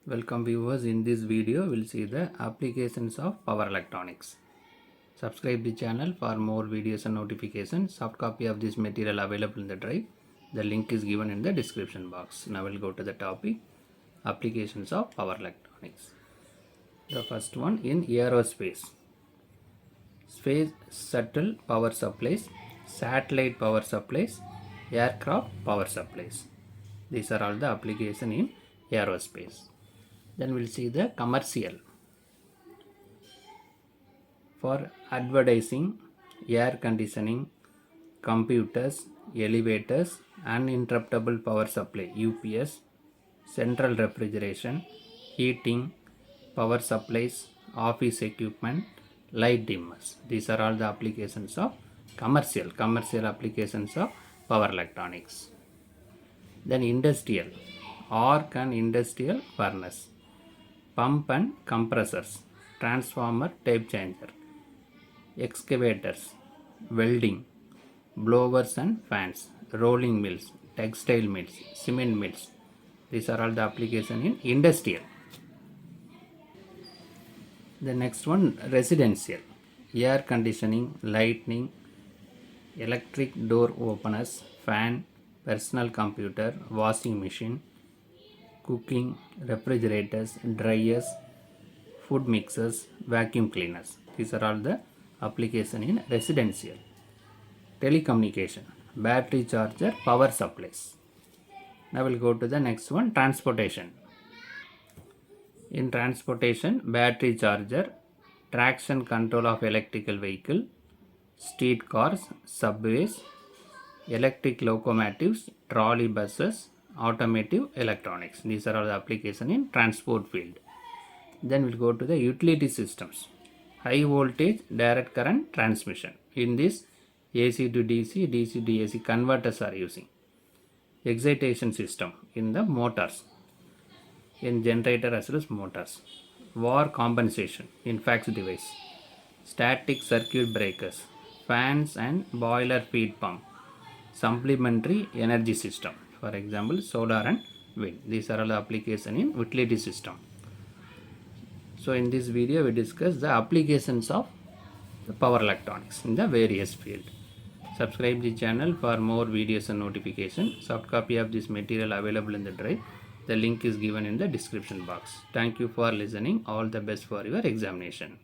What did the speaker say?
Welcome viewers. In this video we'll see the applications of power electronics. Subscribe the channel for more videos and notifications. Soft copy of this material available in the drive. The link is given in the description box. Now we'll go to the topic, applications of power electronics. The first one in aerospace. Space shuttle power supplies, satellite power supplies, aircraft power supplies. These are all the application in aerospace. Then we'll see the commercial. For advertising, air conditioning, computers, elevators, uninterruptible power supply UPS, central refrigeration, heating, power supplies, office equipment, light dimmers. These are all the applications of commercial applications of power electronics. Then industrial, arc and industrial furnace, pump and compressors, transformer, tape changer, excavators, welding, blowers and fans, rolling mills, textile mills, cement mills. These are all the applications in industrial. The next one, residential, air conditioning, lighting, electric door openers, fan, personal computer, washing machine, cooking, refrigerators, dryers, food mixers, vacuum cleaners. These are all the application in residential. Telecommunication, battery charger, power supplies. Now we'll go to the next one, transportation. In transportation, battery charger, traction control of electrical vehicle, street cars, subways, electric locomotives, trolley buses, automotive electronics. These are all the application in transport field. Then we'll go to the utility systems. High voltage direct current transmission. In this, AC to DC, DC to AC converters are using. Excitation system in the motors, in generator as well as motors. War compensation in fax device. Static circuit breakers, fans and boiler feed pump. Supplementary energy system, for example solar and wind. These are all the application in utility system. So in this video we discuss the applications of the power electronics in the various field. Subscribe the channel for more videos and notification. Soft copy of this material available in the drive. The link is given in the description box. Thank you for listening. All the best for your examination.